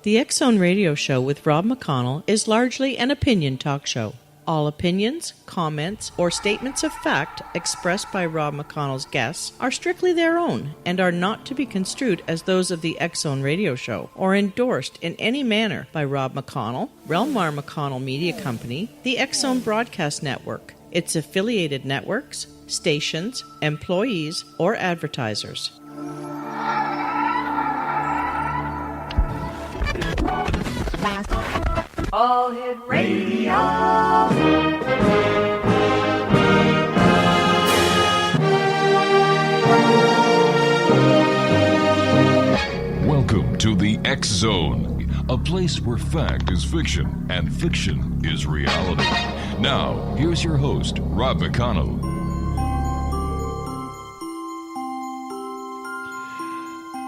The X Zone Radio Show with Rob McConnell is largely an opinion talk show. All opinions, comments, or statements of fact expressed by Rob McConnell's guests are strictly their own and are not to be construed as those of the X Zone Radio Show or endorsed in any manner by Rob McConnell, rel-mar McConnell Media Company, the X Zone Broadcast Network, its affiliated networks, stations, employees, or advertisers. All Hit Radio. Welcome to the X Zone, a place where fact is fiction and fiction is reality. Now, here's your host, Rob McConnell.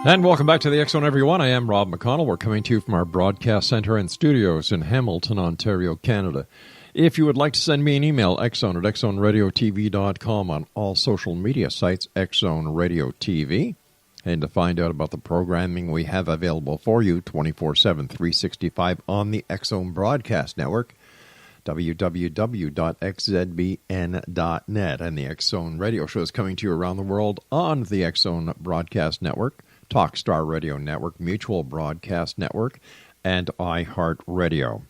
And welcome back to the X Zone, everyone. I am Rob McConnell. We're coming to you from our broadcast center and studios in Hamilton, Ontario, Canada. If you would like to send me an email, xzone at xzoneradiotv.com, on all social media sites, Xzone Radio TV. And to find out about the programming we have available for you 24/7, 365 on the X Zone Broadcast Network, www.xzbn.net. And the X Zone Radio Show is coming to you around the world on the X Zone Broadcast Network, Talkstar Radio Network, Mutual Broadcast Network, and iHeartRadio.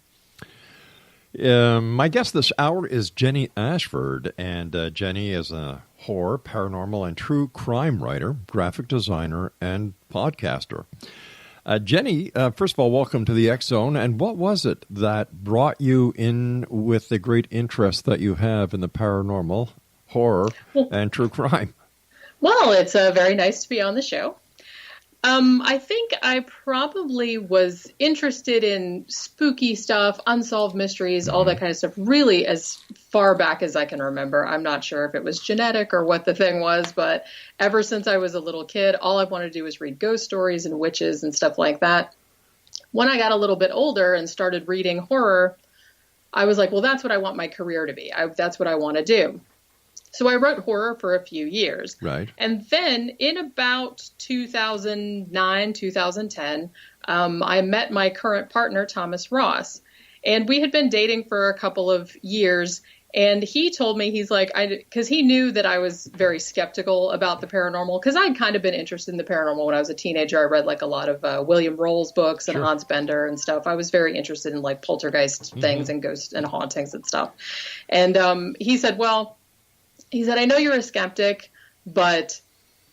My guest this hour is Jenny Ashford, and Jenny is a horror, paranormal, and true crime writer, graphic designer, and podcaster. Jenny, first of all, welcome to the X Zone, and what was it that brought you in with the great interest that you have in the paranormal, horror, and true crime? Well, it's very nice to be on the show. I think I probably was interested in spooky stuff, unsolved mysteries, all that kind of stuff, really as far back as I can remember. I'm not sure if it was genetic or what the thing was, but ever since I was a little kid, all I wanted to do was read ghost stories and witches and stuff like that. When I got a little bit older and started reading horror, I was like, well, that's what I want my career to be. That's what I want to do. So I wrote horror for a few years. Right. And then in about 2009, 2010, I met my current partner, Thomas Ross. And we had been dating for a couple of years. And he told me, he's like, because he knew that I was very skeptical about the paranormal, because I'd kind of been interested in the paranormal when I was a teenager. I read like a lot of William Roll's books and Hans Bender and stuff. I was very interested in like poltergeist things and ghosts and hauntings and stuff. And he said, I know you're a skeptic, but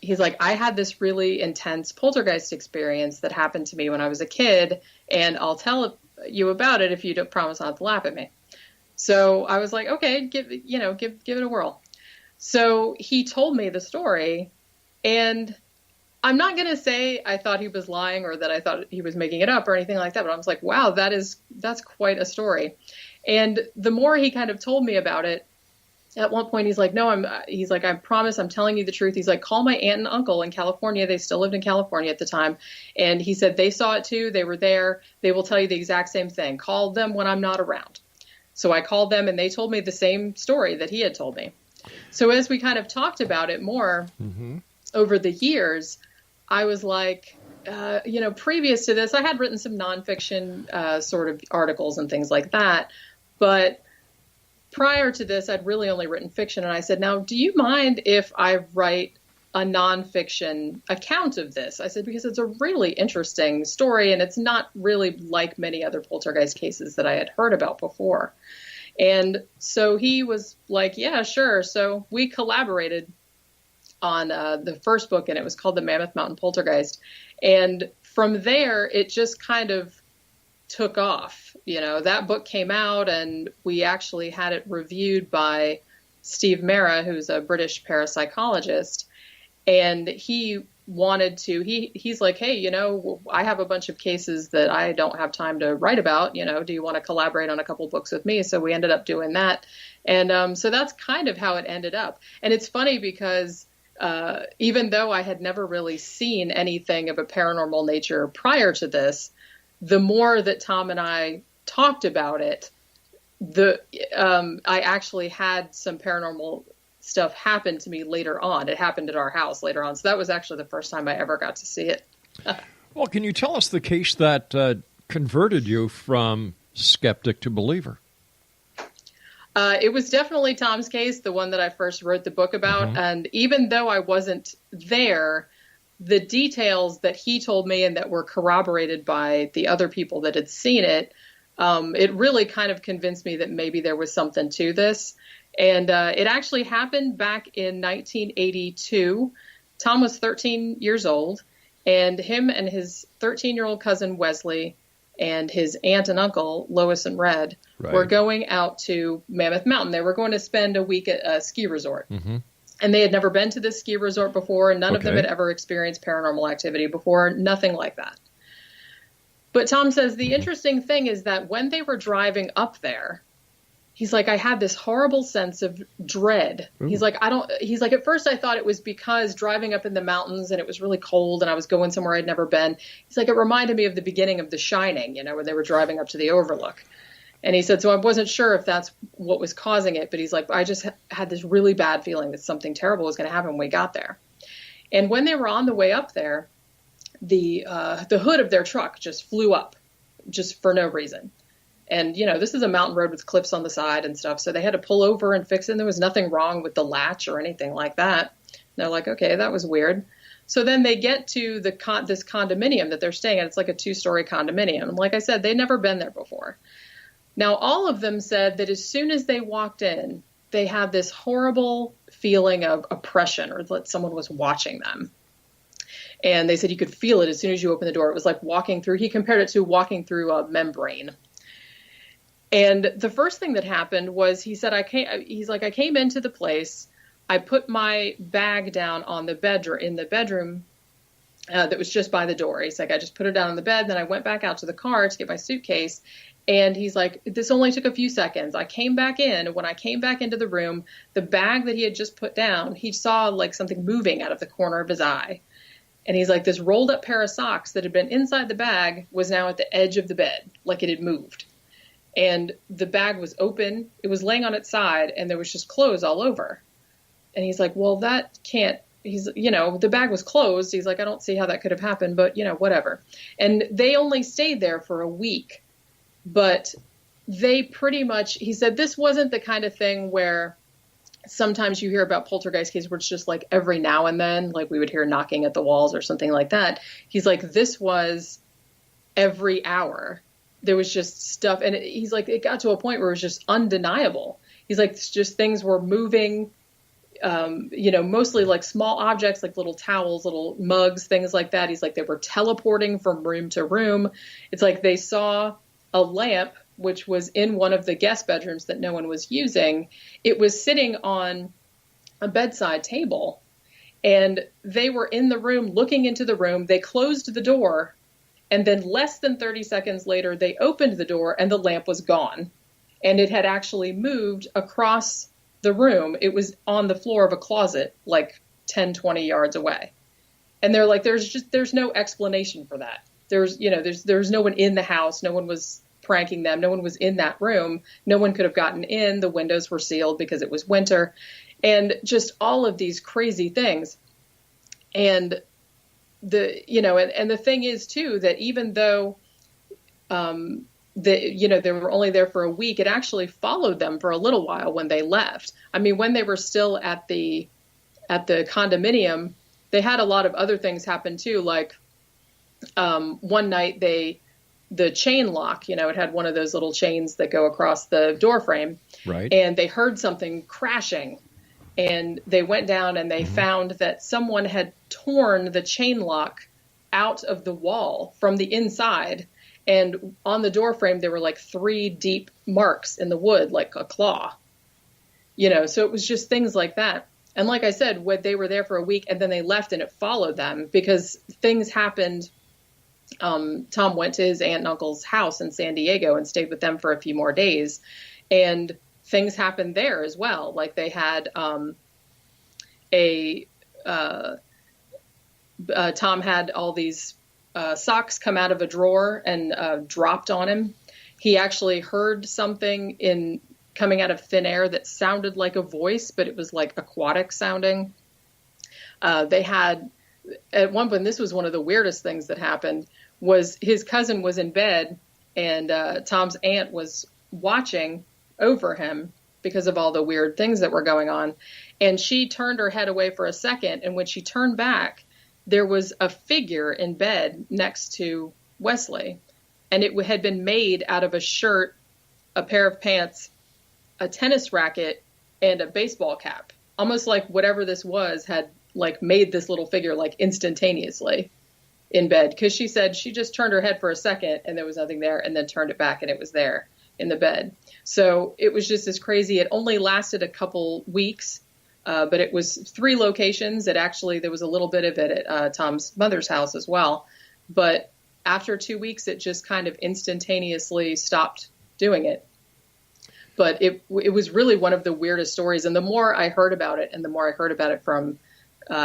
he's like, I had this really intense poltergeist experience that happened to me when I was a kid, and I'll tell you about it if you don't promise not to laugh at me. So I was like, okay, give it a whirl. So he told me the story, and I'm not going to say I thought he was lying or that I thought he was making it up or anything like that, but I was like, wow, that's quite a story. And the more he kind of told me about it, at one point, he's like, I promise I'm telling you the truth. He's like, call my aunt and uncle in California. They still lived in California at the time. And he said, they saw it too. They were there. They will tell you the exact same thing. Call them when I'm not around. So I called them and they told me the same story that he had told me. So as we kind of talked about it more over the years, I was like, previous to this, I had written some nonfiction sort of articles and things like that. But prior to this, I'd really only written fiction. And I said, now, do you mind if I write a nonfiction account of this? I said, because it's a really interesting story, and it's not really like many other poltergeist cases that I had heard about before. And so he was like, yeah, sure. So we collaborated on the first book, and it was called the Mammoth Mountain Poltergeist. And from there, it just kind of took off. That book came out, and we actually had it reviewed by Steve Mera, who's a British parapsychologist. And he wanted to, he's like, hey, I have a bunch of cases that I don't have time to write about. Do you want to collaborate on a couple books with me? So we ended up doing that. And so that's kind of how it ended up. And it's funny because even though I had never really seen anything of a paranormal nature prior to this, the more that Tom and I talked about it, I actually had some paranormal stuff happen to me later on. It happened at our house later on. So that was actually the first time I ever got to see it. Well, can you tell us the case that converted you from skeptic to believer? It was definitely Tom's case, the one that I first wrote the book about. Mm-hmm. And even though I wasn't there, the details that he told me and that were corroborated by the other people that had seen it, it really kind of convinced me that maybe there was something to this. And it actually happened back in 1982. Tom was 13 years old, and him and his 13-year-old cousin Wesley and his aunt and uncle, Lois and Red, were going out to Mammoth Mountain. They were going to spend a week at a ski resort. Mm-hmm. And they had never been to this ski resort before, and none of them had ever experienced paranormal activity before, nothing like that. But Tom says the interesting thing is that when they were driving up there, he's like, I had this horrible sense of dread. Ooh. He's like, at first I thought it was because driving up in the mountains and it was really cold and I was going somewhere I'd never been. He's like, it reminded me of the beginning of The Shining, when they were driving up to the Overlook. And he said, so I wasn't sure if that's what was causing it, but he's like, I just had this really bad feeling that something terrible was going to happen when we got there. And when they were on the way up there, the hood of their truck just flew up, just for no reason. And, this is a mountain road with cliffs on the side and stuff. So they had to pull over and fix it. And there was nothing wrong with the latch or anything like that. And they're like, okay, that was weird. So then they get to this condominium that they're staying at. It's like a 2-story condominium. And like I said, they'd never been there before. Now, all of them said that as soon as they walked in, they had this horrible feeling of oppression, or that someone was watching them. And they said you could feel it as soon as you open the door. It was like walking through, he compared it to walking through a membrane. And the first thing that happened was, he said, I came into the place, I put my bag down in the bedroom that was just by the door. He's like, I just put it down on the bed. Then I went back out to the car to get my suitcase. And he's like, this only took a few seconds. I came back in. When I came back into the room, the bag that he had just put down, he saw like something moving out of the corner of his eye. And he's like, this rolled up pair of socks that had been inside the bag was now at the edge of the bed, like it had moved. And the bag was open. It was laying on its side, and there was just clothes all over. And he's like, well, that can't, the bag was closed. He's like, I don't see how that could have happened, but, whatever. And they only stayed there for a week. But they pretty much, he said, this wasn't the kind of thing where sometimes you hear about poltergeist cases where it's just like every now and then, like we would hear knocking at the walls or something like that. He's like, this was every hour. There was just stuff. And he's like, it got to a point where it was just undeniable. He's like, it's just things were moving, mostly like small objects, like little towels, little mugs, things like that. He's like, they were teleporting from room to room. It's like they saw a lamp, which was in one of the guest bedrooms that no one was using. It was sitting on a bedside table, and they were in the room looking into the room. They closed the door, and then less than 30 seconds later, they opened the door and the lamp was gone, and it had actually moved across the room. It was on the floor of a closet, like 10, 20 yards away. And they're like, there's no explanation for that. There's no one in the house. No one was pranking them. No one was in that room. No one could have gotten in. The windows were sealed because it was winter, and just all of these crazy things. And the thing is too, that even though, they were only there for a week, it actually followed them for a little while when they left. I mean, when they were still at the condominium, they had a lot of other things happen too. Like, one night the chain lock, it had one of those little chains that go across the door frame. Right. And they heard something crashing, and they went down and they found that someone had torn the chain lock out of the wall from the inside. And on the door frame, there were like 3 deep marks in the wood, like a claw, so it was just things like that. And like I said, they were there for a week and then they left, and it followed them because things happened. Tom went to his aunt and uncle's house in San Diego and stayed with them for a few more days, and things happened there as well. Like they had Tom had all these socks come out of a drawer and dropped on him. He actually heard something coming out of thin air that sounded like a voice, but it was like aquatic sounding. They had at one point, this was one of the weirdest things that happened, was his cousin was in bed and Tom's aunt was watching over him because of all the weird things that were going on. And she turned her head away for a second. And when she turned back, there was a figure in bed next to Wesley. And it had been made out of a shirt, a pair of pants, a tennis racket, and a baseball cap. Almost like whatever this was had like made this little figure like instantaneously in bed. Because she said she just turned her head for a second and there was nothing there, and then turned it back and it was there in the bed. So it was just as crazy. It only lasted a couple weeks, but it was 3 locations. There was a little bit of it at Tom's mother's house as well. But after 2 weeks, it just kind of instantaneously stopped doing it. But it was really one of the weirdest stories. And the more I heard about it, and the more I heard about it from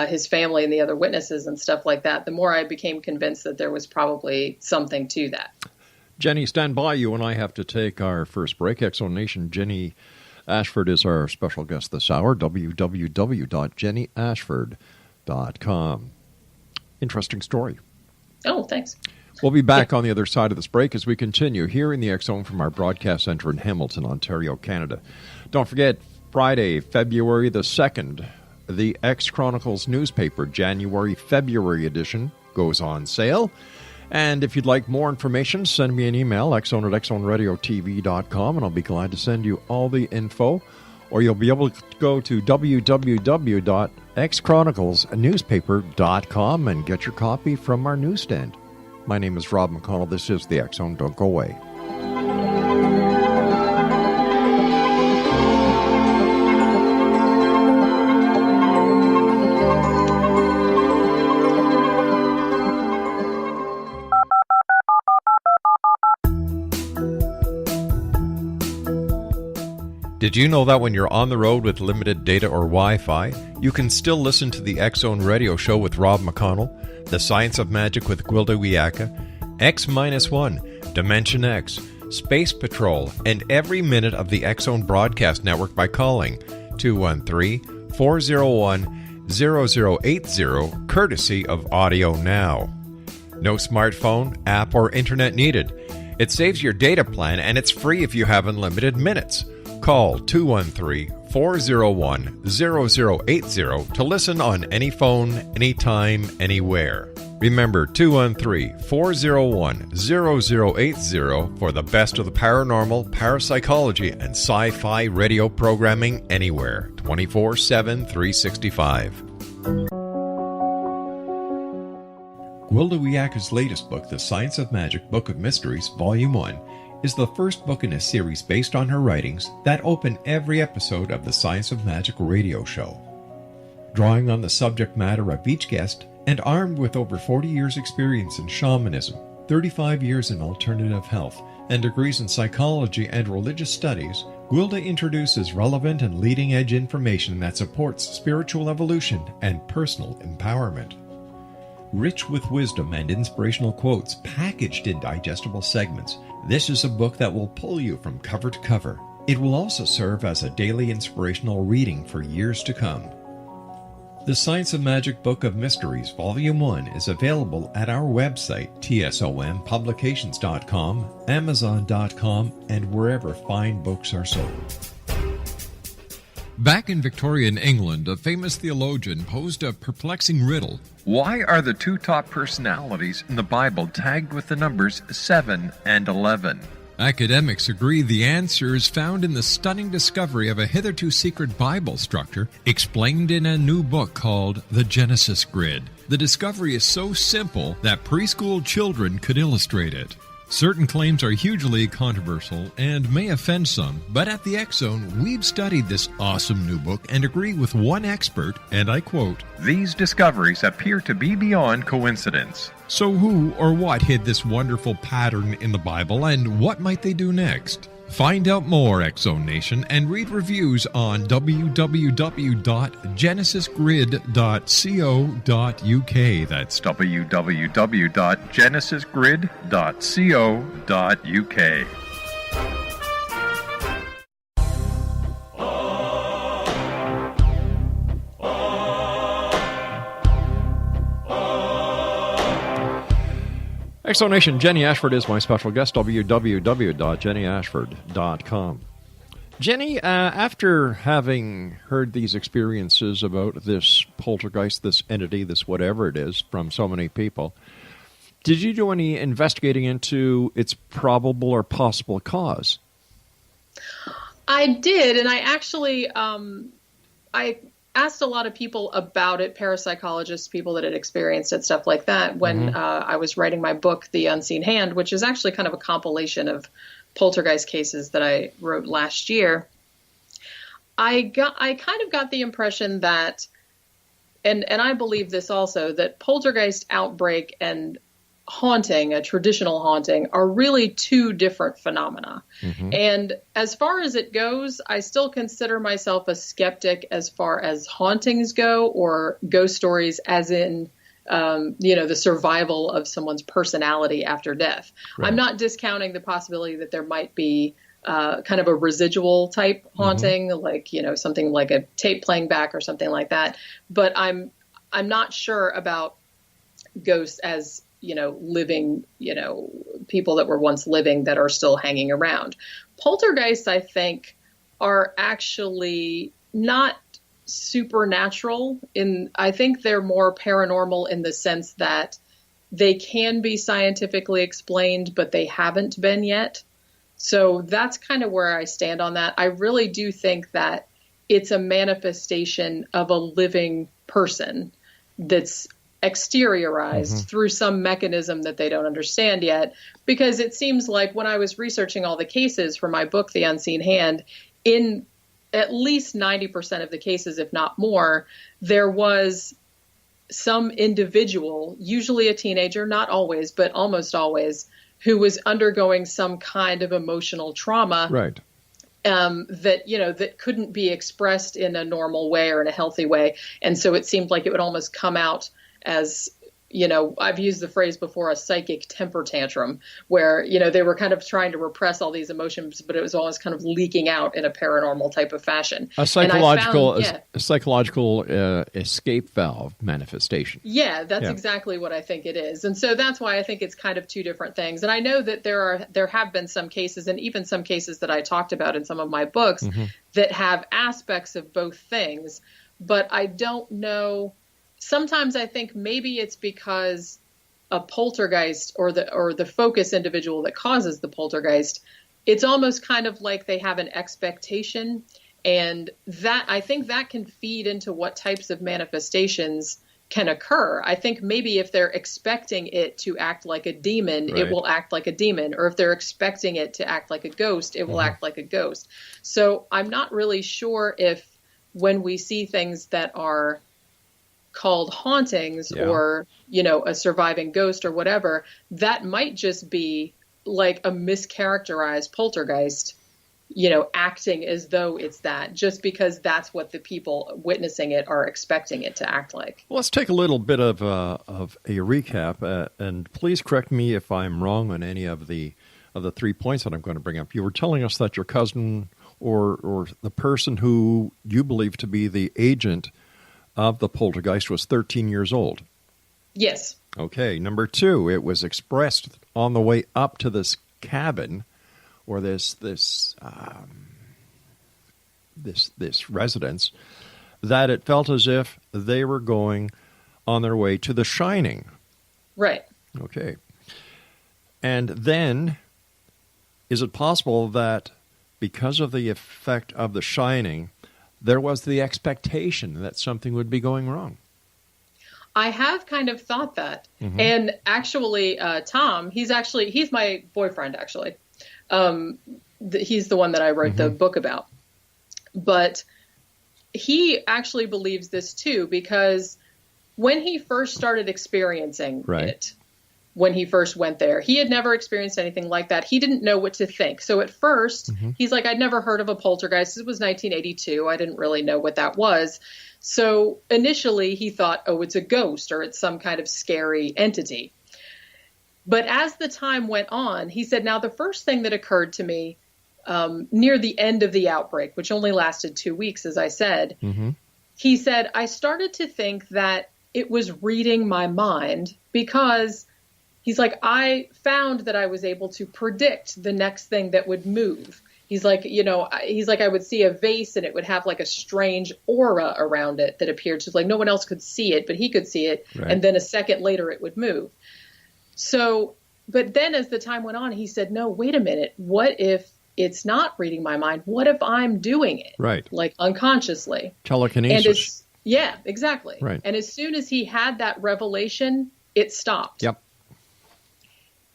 his family and the other witnesses and stuff like that, the more I became convinced that there was probably something to that. Jenny, stand by. You and I have to take our first break. X-Zone Nation, Jenny Ashford is our special guest this hour. www.jennyashford.com. Interesting story. Oh, thanks. We'll be back on the other side of this break as we continue here in the X-Zone from our broadcast center in Hamilton, Ontario, Canada. Don't forget, Friday, February the 2nd, the X-Chronicles newspaper, January-February edition, goes on sale. And if you'd like more information, send me an email, xzone@xzoneradiotv.com, and I'll be glad to send you all the info. Or you'll be able to go to www.xchroniclesnewspaper.com and get your copy from our newsstand. My name is Rob McConnell. This is the X-Zone. Don't go away. Did you know that when you're on the road with limited data or Wi-Fi, you can still listen to the X-Zone radio show with Rob McConnell, The Science of Magic with Gwilda Wiyaka, X-1, Dimension X, Space Patrol, and every minute of the X-Zone broadcast network by calling 213-401-0080, courtesy of Audio Now. No smartphone, app, or internet needed. It saves your data plan, and it's free if you have unlimited minutes. Call 213-401-0080 to listen on any phone, anytime, anywhere. Remember, 213-401-0080 for the best of the paranormal, parapsychology, and sci-fi radio programming anywhere, 24/7, 365. Gwilda Wiyaka's latest book, The Science of Magic Book of Mysteries, Volume 1, is the first book in a series based on her writings that open every episode of the Science of Magic radio show. Drawing on the subject matter of each guest, and armed with over 40 years' experience in shamanism, 35 years in alternative health, and degrees in psychology and religious studies, Gwilda introduces relevant and leading-edge information that supports spiritual evolution and personal empowerment. Rich with wisdom and inspirational quotes packaged in digestible segments, this is a book that will pull you from cover to cover. It will also serve as a daily inspirational reading for years to come. The Science of Magic Book of Mysteries, Volume 1 is available at our website, tsompublications.com, amazon.com, and wherever fine books are sold. Back in Victorian England, a famous theologian posed a perplexing riddle. Why are the 2 top personalities in the Bible tagged with the numbers 7 and 11? Academics agree the answer is found in the stunning discovery of a hitherto secret Bible structure explained in a new book called The Genesis Grid. The discovery is so simple that preschool children could illustrate it. Certain claims are hugely controversial and may offend some, but at the X-Zone, we've studied this awesome new book and agree with one expert, and I quote, "These discoveries appear to be beyond coincidence." So who or what hid this wonderful pattern in the Bible, and what might they do next? Find out more, X-Zone Nation, and read reviews on www.genesisgrid.co.uk. That's www.genesisgrid.co.uk. Exonation, Jenny Ashford is my special guest, www.jennyashford.com. Jenny, after having heard these experiences about this poltergeist, this entity, this whatever it is, from so many people, did you do any investigating into its probable or possible cause? I did, and I actually I asked a lot of people about it, parapsychologists, people that had experienced it, stuff like that, when I was writing my book, The Unseen Hand, which is actually kind of a compilation of poltergeist cases that I wrote last year. I kind of got the impression that, and I believe this also, that poltergeist outbreak and haunting, a traditional haunting, are really two different phenomena. And as far as it goes, I still consider myself a skeptic as far as hauntings go, or ghost stories as in, the survival of someone's personality after death. Right. I'm not discounting the possibility that there might be kind of a residual type haunting, like, something like a tape playing back or something like that. But I'm not sure about ghosts as, living, people that were once living that are still hanging around. Poltergeists, I think, are actually not supernatural. I think they're more paranormal in the sense that they can be scientifically explained, but they haven't been yet. So that's kind of where I stand on that. I really do think that it's a manifestation of a living person that's exteriorized through some mechanism that they don't understand yet. Because it seems like when I was researching all the cases for my book, The Unseen Hand, in at least 90% of the cases, if not more, there was some individual, usually a teenager, not always, but almost always, who was undergoing some kind of emotional trauma. Right. That couldn't be expressed in a normal way or in a healthy way. And so it seemed like it would almost come out as, I've used the phrase before, a psychic temper tantrum, where, they were kind of trying to repress all these emotions, but it was always kind of leaking out in a paranormal type of fashion. A psychological escape valve manifestation. Yeah, that's exactly what I think it is. And so that's why I think it's kind of two different things. And I know that there have been some cases, and even some cases that I talked about in some of my books, that have aspects of both things, but I don't know. Sometimes I think maybe it's because a poltergeist or the focus individual that causes the poltergeist, it's almost kind of like they have an expectation, and that I think that can feed into what types of manifestations can occur. I think maybe if they're expecting it to act like a demon, it will act like a demon, or if they're expecting it to act like a ghost, it will act like a ghost. So I'm not really sure if when we see things that are called hauntings or, a surviving ghost or whatever, that might just be like a mischaracterized poltergeist, acting as though it's that, just because that's what the people witnessing it are expecting it to act like. Well, let's take a little bit of a recap, and please correct me if I'm wrong on any of the 3 points that I'm going to bring up. You were telling us that your cousin or the person who you believe to be the agent of the poltergeist was 13 years old. Yes. Okay. Number 2, it was expressed on the way up to this cabin, or this residence, that it felt as if they were going on their way to The Shining. Right. Okay. And then, is it possible that because of the effect of The Shining, there was the expectation that something would be going wrong? I have kind of thought that. And actually, Tom, he's my boyfriend, actually. He's the one that I wrote the book about. But he actually believes this too, because when he first started experiencing it, when he first went there, he had never experienced anything like that. He didn't know what to think. So at first, he's like, I'd never heard of a poltergeist. It was 1982. I didn't really know what that was. So initially he thought, oh, it's a ghost or it's some kind of scary entity. But as the time went on, he said, now the first thing that occurred to me near the end of the outbreak, which only lasted 2 weeks, as I said, he said, I started to think that it was reading my mind, because he's like, I found that I was able to predict the next thing that would move. He's like, I would see a vase and it would have like a strange aura around it that appeared. So like no one else could see it, but he could see it. Right. And then a second later it would move. So, but then as the time went on, he said, no, wait a minute. What if it's not reading my mind? What if I'm doing it? Right. Like unconsciously. Telekinesis. Yeah, exactly. Right. And as soon as he had that revelation, it stopped. Yep.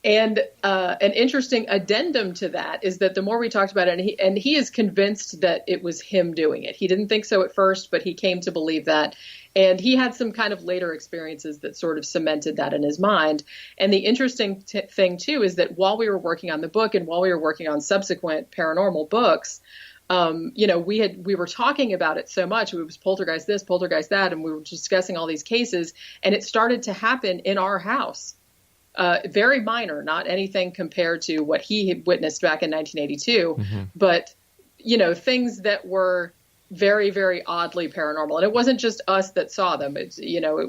And an interesting addendum to that is that the more we talked about it, and he is convinced that it was him doing it. He didn't think so at first, but he came to believe that. And he had some kind of later experiences that sort of cemented that in his mind. And the interesting thing, too, is that while we were working on the book and while we were working on subsequent paranormal books, we were talking about it so much. It was poltergeist this, poltergeist that, and we were discussing all these cases. And it started to happen in our house. Very minor, not anything compared to what he had witnessed back in 1982, but, things that were very, very oddly paranormal. And it wasn't just us that saw them. It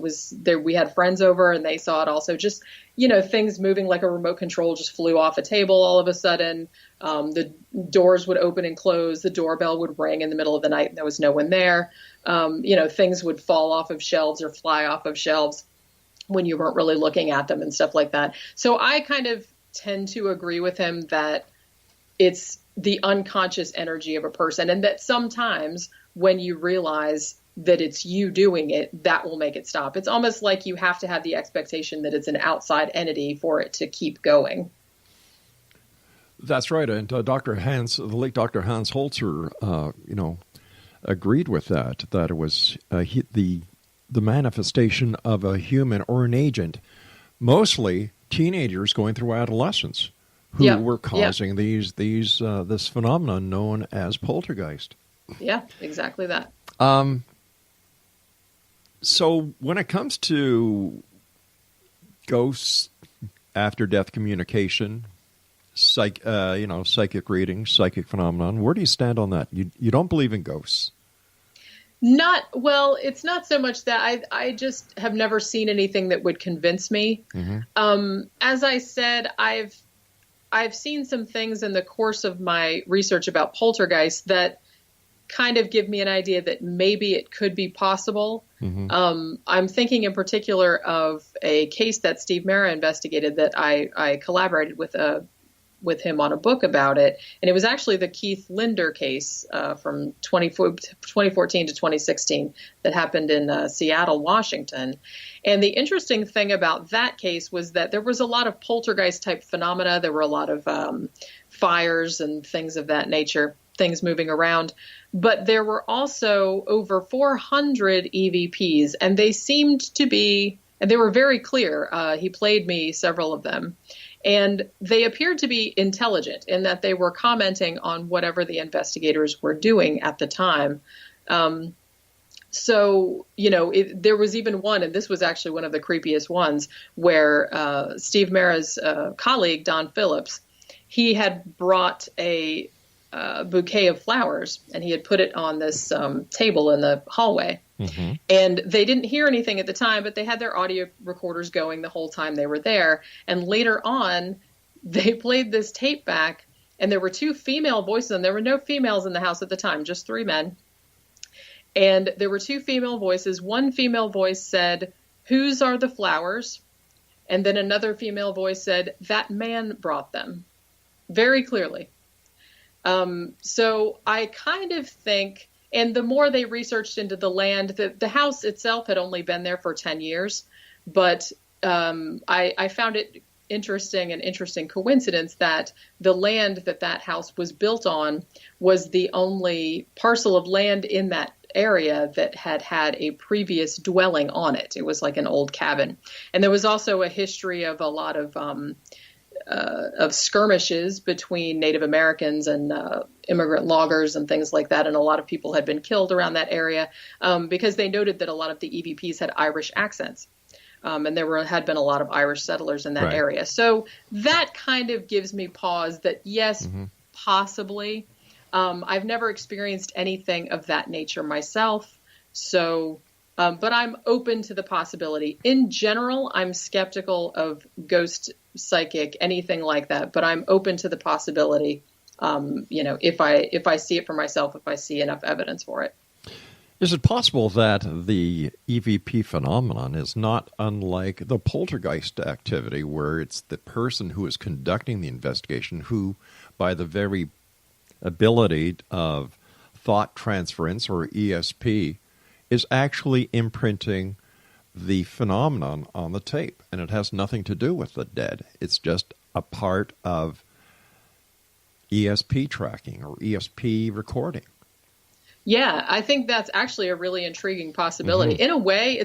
was there. We had friends over and they saw it also. Just, things moving like a remote control just flew off a table all of a sudden. The doors would open and close. The doorbell would ring in the middle of the night and there was no one there. Things would fall off of shelves or fly off of shelves when you weren't really looking at them and stuff like that. So I kind of tend to agree with him that it's the unconscious energy of a person, and that sometimes when you realize that it's you doing it, that will make it stop. It's almost like you have to have the expectation that it's an outside entity for it to keep going. That's right. And the late Dr. Hans Holzer, agreed with that it was the manifestation of a human or an agent, mostly teenagers going through adolescence, who were causing this phenomenon known as poltergeist. Yeah, exactly that. So when it comes to ghosts, after-death communication, psychic readings, psychic phenomenon, where do you stand on that? You don't believe in ghosts? It's not so much that I just have never seen anything that would convince me. As I said, I've seen some things in the course of my research about poltergeist that kind of give me an idea that maybe it could be possible. I'm thinking in particular of a case that Steve Mera investigated that I collaborated with him on a book about it. And it was actually the Keith Linder case from 2014 to 2016 that happened in Seattle, Washington. And the interesting thing about that case was that there was a lot of poltergeist type phenomena. There were a lot of fires and things of that nature, things moving around. But there were also over 400 EVPs, and they seemed to be, and they were very clear. He played me several of them. And they appeared to be intelligent in that they were commenting on whatever the investigators were doing at the time. There was even one, and this was actually one of the creepiest ones, where Steve Mera's colleague, Don Phillips, he had brought a bouquet of flowers, and he had put it on this table in the hallway. And they didn't hear anything at the time, but they had their audio recorders going the whole time they were there. And later on, they played this tape back, and there were two female voices, and there were no females in the house at the time, just three men. And there were two female voices. One female voice said, "Whose are the flowers?" And then another female voice said, "That man brought them," very clearly. So I kind of think, and the more they researched into the land, the house itself had only been there for 10 years, but I found it interesting coincidence that the land that house was built on was the only parcel of land in that area that had a previous dwelling on it. It was like an old cabin. And there was also a history of a lot of skirmishes between Native Americans and immigrant loggers and things like that. And a lot of people had been killed around that area because they noted that a lot of the EVPs had Irish accents. And there had been a lot of Irish settlers in that area. So that kind of gives me pause that, yes, possibly. I've never experienced anything of that nature myself. So, But I'm open to the possibility. In general, I'm skeptical of ghost, psychic, anything like that. But I'm open to the possibility. If I see it for myself, if I see enough evidence for it. Is it possible that the EVP phenomenon is not unlike the poltergeist activity, where it's the person who is conducting the investigation who, by the very ability of thought transference, or ESP, is actually imprinting the phenomenon on the tape, and it has nothing to do with the dead. It's just a part of ESP tracking or ESP recording. Yeah, I think that's actually a really intriguing possibility. In a way,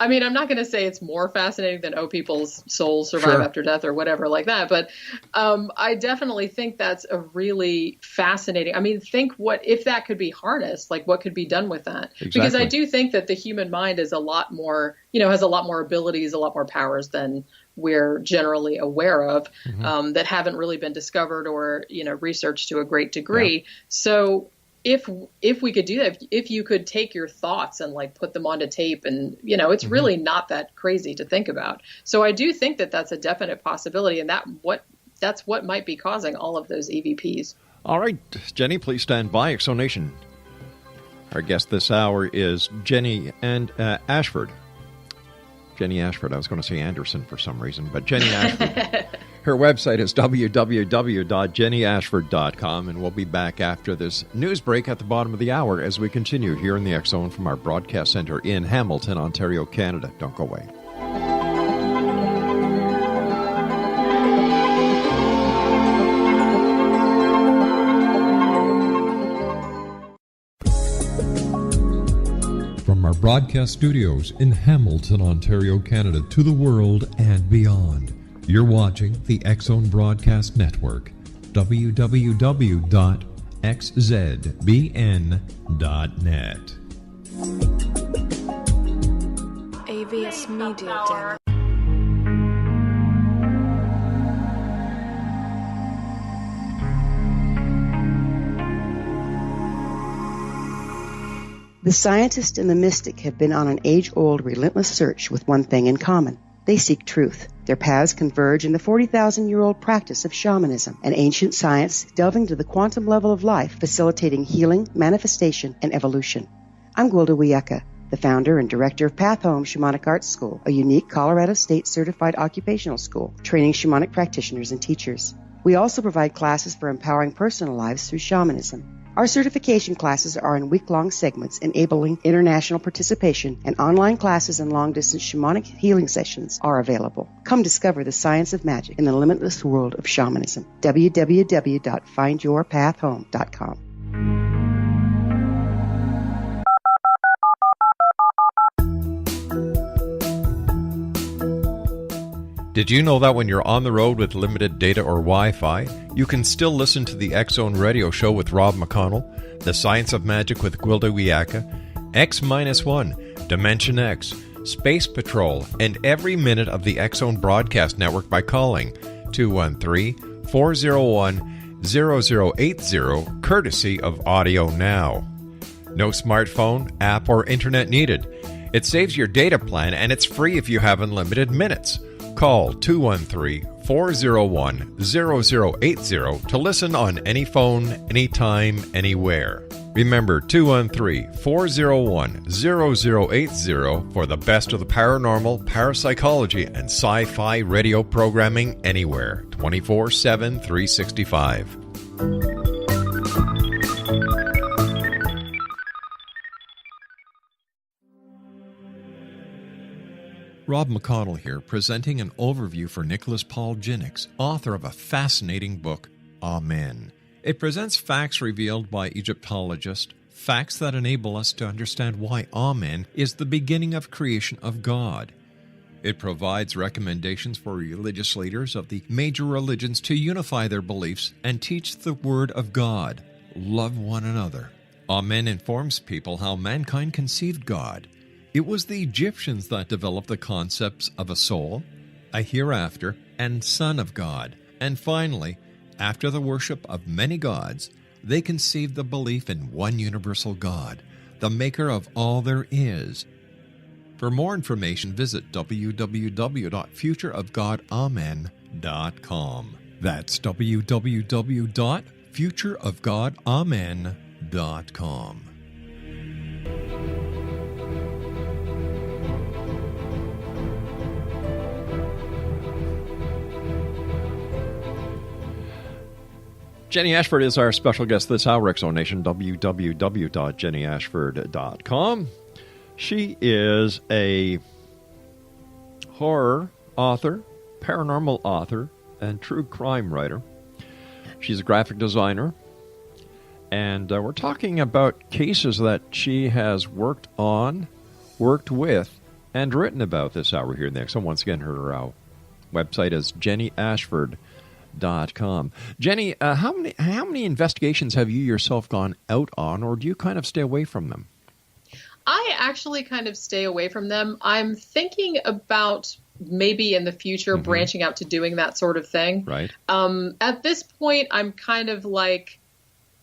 I'm not going to say it's more fascinating than, people's souls survive after death or whatever like that. But I definitely think that's a really fascinating. I mean, think what if that could be harnessed, like what could be done with that? Exactly. Because I do think that the human mind is a lot more, has a lot more abilities, a lot more powers than we're generally aware of, that haven't really been discovered or, researched to a great degree. Yeah. So if we could do that, if you could take your thoughts and like put them onto tape, and it's really not that crazy to think about. So I do think that that's a definite possibility, and that's what might be causing all of those EVPs. All right, Jenny, please stand by. Exonation. Our guest this hour is Jenny and Ashford. Jenny Ashford. I was going to say Anderson for some reason, but Jenny Ashford. Her website is www.jennyashford.com, and we'll be back after this news break at the bottom of the hour as we continue here in the X Zone from our broadcast center in Hamilton, Ontario, Canada. Don't go away. From our broadcast studios in Hamilton, Ontario, Canada, to the world and beyond. You're watching the X Zone Broadcast Network, www.xzbn.net. AVS Media Demo. The scientist and the mystic have been on an age-old, relentless search with one thing in common. They seek truth. Their paths converge in the 40,000-year-old practice of shamanism, an ancient science delving to the quantum level of life, facilitating healing, manifestation, and evolution. I'm Gwilda Wiyaka, the founder and director of Path Home Shamanic Arts School, a unique Colorado State-certified occupational school, training shamanic practitioners and teachers. We also provide classes for empowering personal lives through shamanism. Our certification classes are in week-long segments enabling international participation, and online classes and long-distance shamanic healing sessions are available. Come discover the science of magic in the limitless world of shamanism. www.findyourpathhome.com. Did you know that when you're on the road with limited data or Wi-Fi, you can still listen to the X Zone Radio Show with Rob McConnell, The Science of Magic with Gwilda Wiyaka, X-1, Dimension X, Space Patrol, and every minute of the X Zone Broadcast Network by calling 213-401-0080, courtesy of Audio Now. No smartphone, app, or internet needed. It saves your data plan, and it's free if you have unlimited minutes. Call 213-401-0080 to listen on any phone, anytime, anywhere. Remember, 213-401-0080 for the best of the paranormal, parapsychology, and sci-fi radio programming anywhere, 24/7, 365. Rob McConnell here, presenting an overview for Nicholas Paul Jennings, author of a fascinating book, Amen. It presents facts revealed by Egyptologists, facts that enable us to understand why Amen is the beginning of creation of God. It provides recommendations for religious leaders of the major religions to unify their beliefs and teach the Word of God. Love one another. Amen informs people how mankind conceived God. It was the Egyptians that developed the concepts of a soul, a hereafter, and Son of God. And finally, after the worship of many gods, they conceived the belief in one universal God, the maker of all there is. For more information, visit www.futureofgodamen.com. That's www.futureofgodamen.com. Jenny Ashford is our special guest this hour, Exonation, www.jennyashford.com. She is a horror author, paranormal author, and true crime writer. She's a graphic designer, and we're talking about cases that she has worked on, worked with, and written about this hour here next. So once again, her website is jennyashford.com. Jenny, how many investigations have you yourself gone out on, or do you kind of stay away from them? I actually kind of stay away from them. I'm thinking about maybe in the future branching out to doing that sort of thing. Right. At this point, I'm kind of like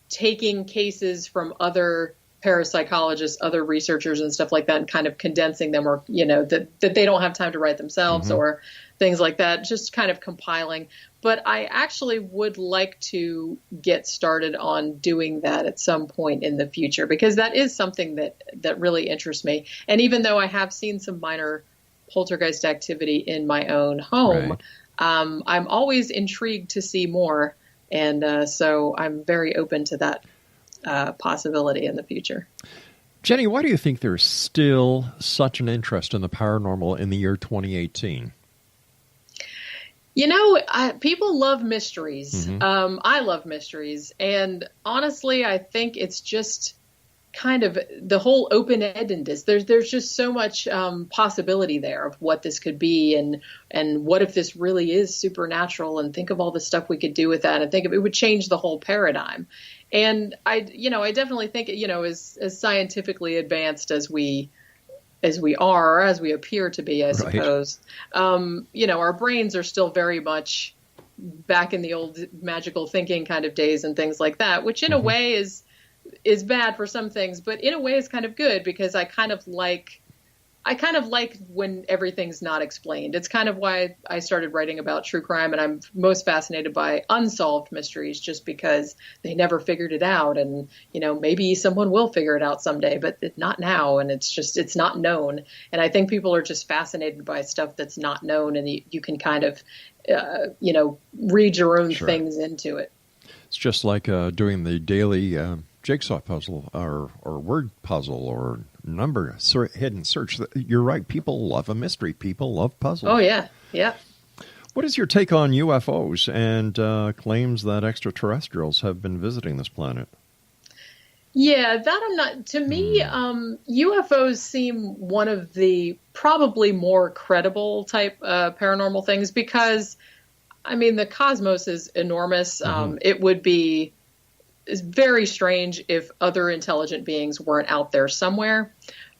taking cases from other parapsychologists, other researchers and stuff like that, and kind of condensing them, or, that they don't have time to write themselves or things like that, just kind of compiling. But I actually would like to get started on doing that at some point in the future, because that is something that really interests me. And even though I have seen some minor poltergeist activity in my own home, right, I'm always intrigued to see more. And so I'm very open to that possibility in the future. Jenny, why do you think there's still such an interest in the paranormal in the year 2018? People love mysteries. I love mysteries. And honestly, I think it's just kind of the whole open-endedness. There's just so much possibility there of what this could be, and what if this really is supernatural, and think of all the stuff we could do with that, and think of it would change the whole paradigm. And I definitely think, as scientifically advanced as we are, or as we appear to be, I suppose, our brains are still very much back in the old magical thinking kind of days and things like that, which in a way is bad for some things, but in a way is kind of good, because I kind of like when everything's not explained. It's kind of why I started writing about true crime, and I'm most fascinated by unsolved mysteries, just because they never figured it out. And, maybe someone will figure it out someday, but not now. And it's not known. And I think people are just fascinated by stuff that's not known, and you can kind of, read your own things into it. It's just like doing the daily jigsaw puzzle or word puzzle or number hidden search. You're right. People love a mystery. People love puzzles. Oh, yeah. Yeah. What is your take on UFOs and claims that extraterrestrials have been visiting this planet? Yeah, that I'm not. To me, UFOs seem one of the probably more credible type paranormal things, because, the cosmos is enormous. It would be very strange if other intelligent beings weren't out there somewhere.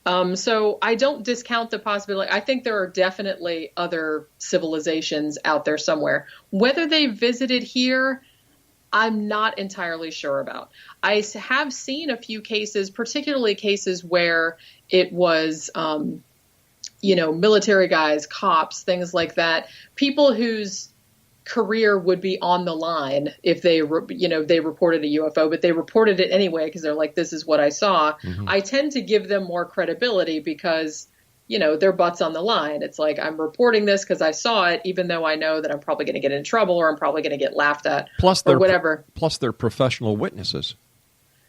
So I don't discount the possibility. I think there are definitely other civilizations out there somewhere. Whether they visited here, I'm not entirely sure about. I have seen a few cases, particularly cases where it was, military guys, cops, things like that, people whose career would be on the line if they reported a UFO, but they reported it anyway because they're like, this is what I saw. I tend to give them more credibility because, their butt's on the line. It's like, I'm reporting this because I saw it, even though I know that I'm probably going to get in trouble, or I'm probably going to get laughed at, or whatever. Plus they're professional witnesses.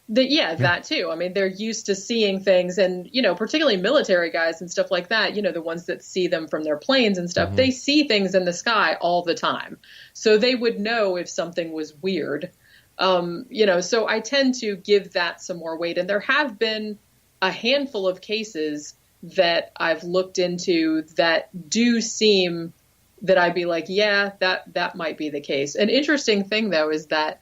That too. They're used to seeing things, and, particularly military guys and stuff like that, the ones that see them from their planes and stuff, they see things in the sky all the time. So they would know if something was weird. So I tend to give that some more weight. And there have been a handful of cases that I've looked into that do seem that I'd be like, yeah, that might be the case. An interesting thing, though, is that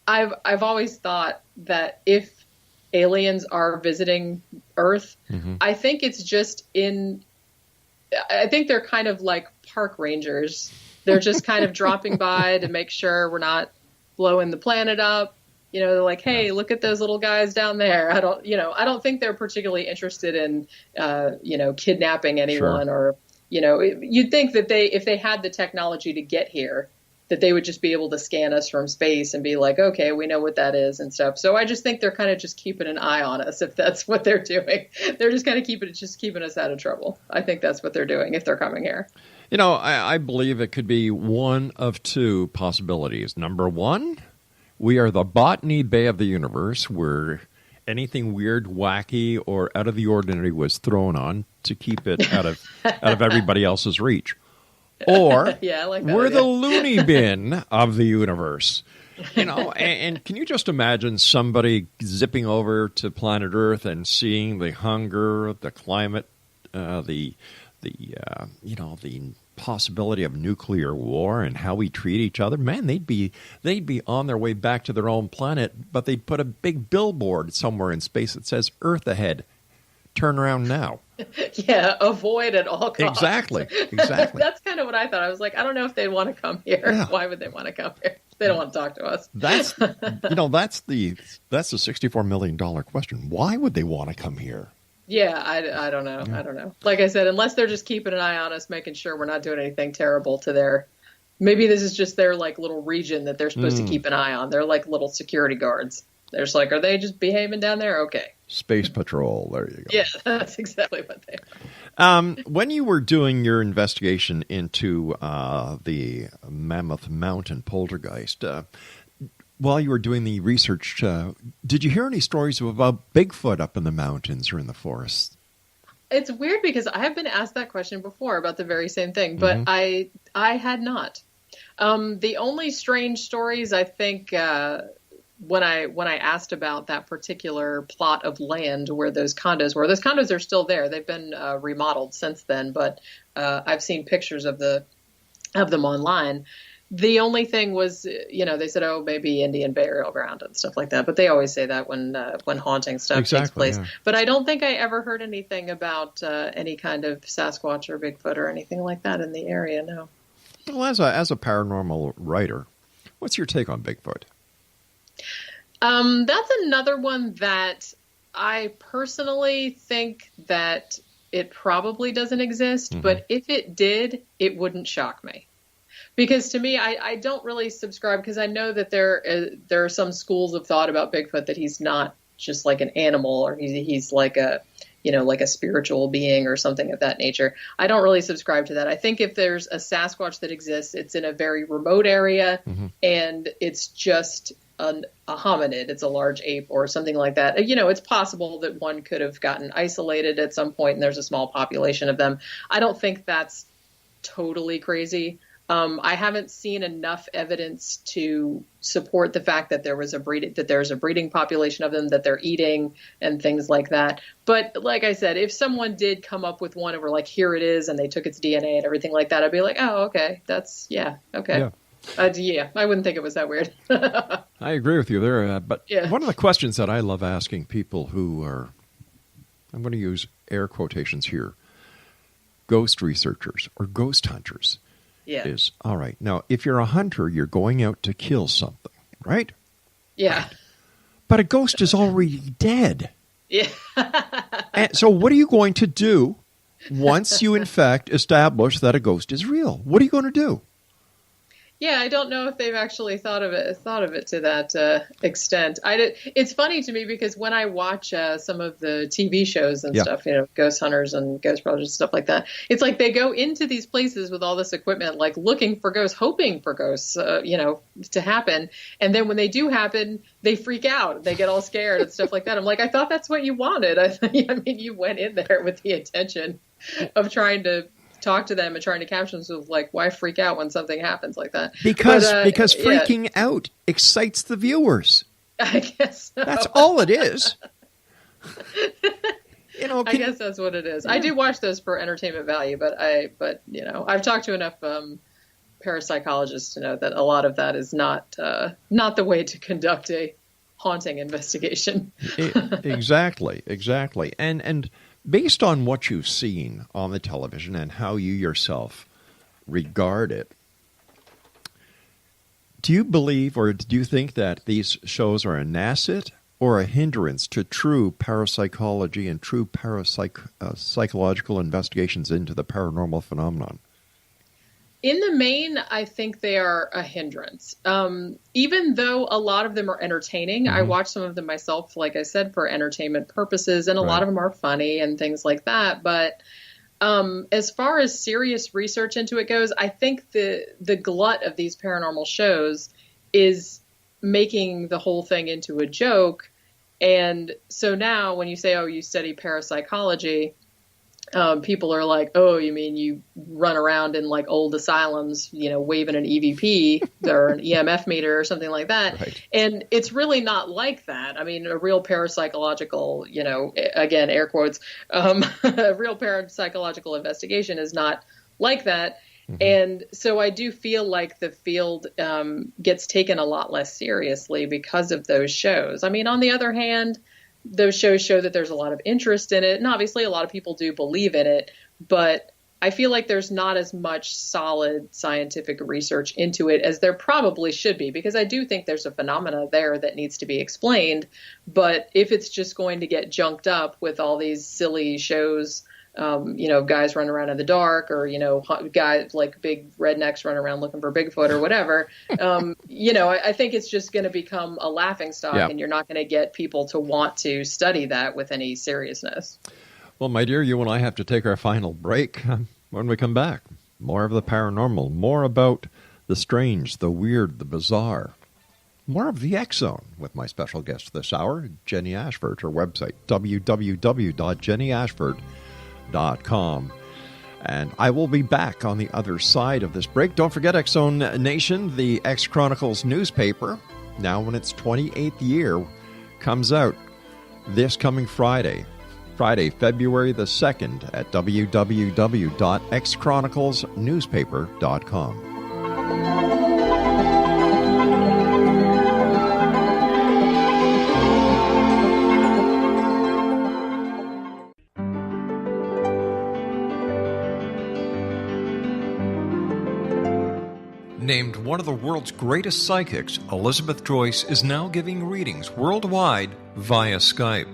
I've always thought that if aliens are visiting Earth, I think it's just I think they're kind of like park rangers. They're just kind of dropping by to make sure we're not blowing the planet up. They're like, hey, look at those little guys down there. I don't think they're particularly interested in, kidnapping anyone or, you'd think that if they had the technology to get here, that they would just be able to scan us from space and be like, okay, we know what that is and stuff. So I just think they're kind of just keeping an eye on us if that's what they're doing. They're just kind of keeping us out of trouble. I think that's what they're doing if they're coming here. I believe it could be one of two possibilities. Number one, we are the Botany Bay of the universe where anything weird, wacky, or out of the ordinary was thrown on to keep it out of everybody else's reach. Or yeah, I like that we're idea. the loony bin of the universe. And can you just imagine somebody zipping over to planet Earth and seeing the hunger, the climate, the possibility of nuclear war and how we treat each other? Man, they'd be on their way back to their own planet, but they'd put a big billboard somewhere in space that says "Earth ahead. Turn around now." Yeah, avoid at all costs. Exactly. That's kind of what I thought. I was like, I don't know if they'd want to come here. Yeah. Why would they want to come here? They don't want to talk to us. That's the $64 million question. Why would they want to come here? Yeah, I don't know. I don't know. Like I said, unless they're just keeping an eye on us, making sure we're not doing anything terrible to their. Maybe this is just their little region that they're supposed to keep an eye on. They're like little security guards. They're just like, are they just behaving down there? Okay. Space Patrol. There you go. Yeah, that's exactly what they are. When you were doing your investigation into the Mammoth Mountain Poltergeist, while you were doing the research, did you hear any stories about Bigfoot up in the mountains or in the forests? It's weird because I have been asked that question before about the very same thing, but I had not. The only strange stories, I think, when I asked about that particular plot of land where those condos are still there. They've been remodeled since then, but I've seen pictures of them online. The only thing was, they said, oh, maybe Indian burial ground and stuff like that. But they always say that when haunting stuff takes place. Yeah. But I don't think I ever heard anything about any kind of Sasquatch or Bigfoot or anything like that in the area. No. Well, as a paranormal writer, what's your take on Bigfoot? That's another one that I personally think that it probably doesn't exist, but if it did, it wouldn't shock me. Because to me, I don't really subscribe, because I know that there are some schools of thought about Bigfoot that he's not just like an animal, or he's like a spiritual being or something of that nature. I don't really subscribe to that. I think if there's a Sasquatch that exists, it's in a very remote area and it's just a hominid. It's a large ape or something like that. It's possible that one could have gotten isolated at some point and there's a small population of them. I don't think that's totally crazy. I haven't seen enough evidence to support the fact that there's a breeding population of them that they're eating and things like that. But like I said, if someone did come up with one and were like, here it is, and they took its DNA and everything like that, I'd be like, oh, okay, okay. Yeah. I wouldn't think it was that weird. I agree with you there. But one of the questions that I love asking people who are, I'm going to use air quotations here, ghost researchers or ghost hunters, is, all right, now, if you're a hunter, you're going out to kill something, right? Yeah. But a ghost is already dead. Yeah. And so what are you going to do once you, in fact, establish that a ghost is real? What are you going to do? Yeah, I don't know if they've actually thought of it to that extent. It's funny to me because when I watch some of the TV shows and stuff, Ghost Hunters and Ghost Projects and stuff like that, it's like they go into these places with all this equipment, like looking for ghosts, hoping for ghosts, to happen. And then when they do happen, they freak out. They get all scared and stuff like that. I'm like, I thought that's what you wanted. I mean, you went in there with the intention of trying to talk to them and trying to capture them. So like, why freak out when something happens like that? Because freaking out excites the viewers. I guess so. That's all it is. I guess that's what it is. Yeah. I do watch those for entertainment value, but I've talked to enough parapsychologists to know that a lot of that is not the way to conduct a haunting investigation. Exactly. And based on what you've seen on the television and how you yourself regard it, Do you believe or do you think that these shows are an asset or a hindrance to true parapsychology and true psychological investigations into the paranormal phenomenon? In the main, I think they are a hindrance. Even though a lot of them are entertaining, I watch some of them myself, like I said, for entertainment purposes, and a lot of them are funny and things like that. But as far as serious research into it goes, I think the glut of these paranormal shows is making the whole thing into a joke. And so now when you say, oh, you study parapsychology, people are like, oh, you mean you run around in like old asylums, waving an EVP or an EMF meter or something like that. Right. And it's really not like that. I mean, a real parapsychological, again, air quotes, a real parapsychological investigation is not like that. And so I do feel like the field gets taken a lot less seriously because of those shows. I mean, on the other hand, those shows show that there's a lot of interest in it. And obviously a lot of people do believe in it, but I feel like there's not as much solid scientific research into it as there probably should be, because I do think there's a phenomena there that needs to be explained. But if it's just going to get junked up with all these silly shows, guys running around in the dark, or, guys like big rednecks running around looking for Bigfoot or whatever, I think it's just going to become a laughingstock, and you're not going to get people to want to study that with any seriousness. Well, my dear, you and I have to take our final break. When we come back, more of the paranormal, more about the strange, the weird, the bizarre. More of the X-Zone with my special guest this hour, Jenny Ashford. Her website, www.jennyashford.com. And I will be back on the other side of this break. Don't forget, X-Zone Nation, the X Chronicles newspaper, now in its 28th year, comes out this coming Friday, February the 2nd, at www.xchroniclesnewspaper.com. Named one of the world's greatest psychics, Elizabeth Joyce is now giving readings worldwide via Skype.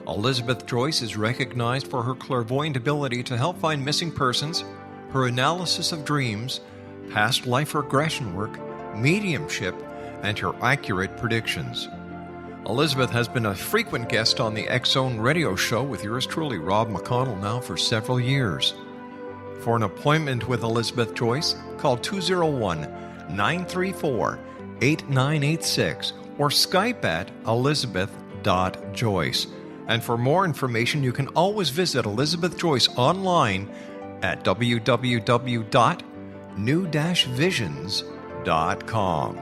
Elizabeth Joyce is recognized for her clairvoyant ability to help find missing persons, her analysis of dreams, past life regression work, mediumship, and her accurate predictions. Elizabeth has been a frequent guest on the X-Zone radio show with yours truly, Rob McConnell, now for several years. For an appointment with Elizabeth Joyce, call 201-934-8986 or Skype at elizabeth.joyce. And for more information, you can always visit Elizabeth Joyce online at www.new-visions.com.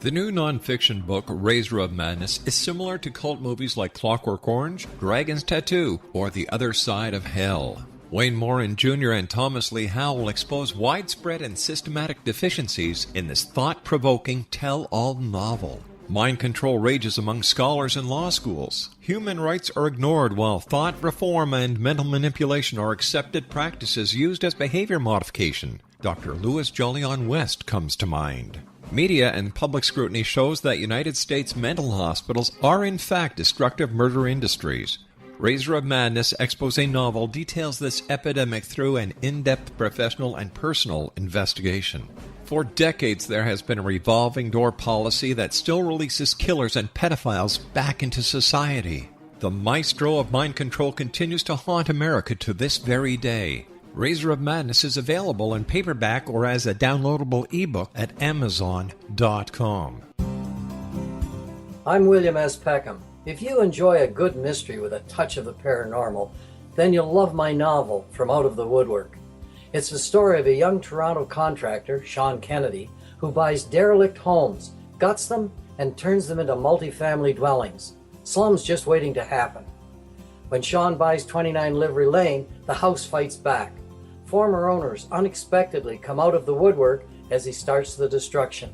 The new nonfiction book, Razor of Madness, is similar to cult movies like Clockwork Orange, Dragon's Tattoo, or The Other Side of Hell. Wayne Morin Jr. and Thomas Lee Howe will expose widespread and systematic deficiencies in this thought-provoking tell-all novel. Mind control rages among scholars in law schools. Human rights are ignored while thought reform and mental manipulation are accepted practices used as behavior modification. Dr. Louis Jolyon West comes to mind. Media and public scrutiny shows that United States mental hospitals are in fact destructive murder industries. Razor of Madness expose novel details this epidemic through an in-depth professional and personal investigation. For decades, there has been a revolving door policy that still releases killers and pedophiles back into society. The maestro of mind control continues to haunt America to this very day. Razor of Madness is available in paperback or as a downloadable ebook at Amazon.com. I'm William S. Peckham. If you enjoy a good mystery with a touch of the paranormal, then you'll love my novel, From Out of the Woodwork. It's the story of a young Toronto contractor, Sean Kennedy, who buys derelict homes, guts them, and turns them into multifamily dwellings. Slums just waiting to happen. When Sean buys 29 Livery Lane, the house fights back. Former owners unexpectedly come out of the woodwork as he starts the destruction.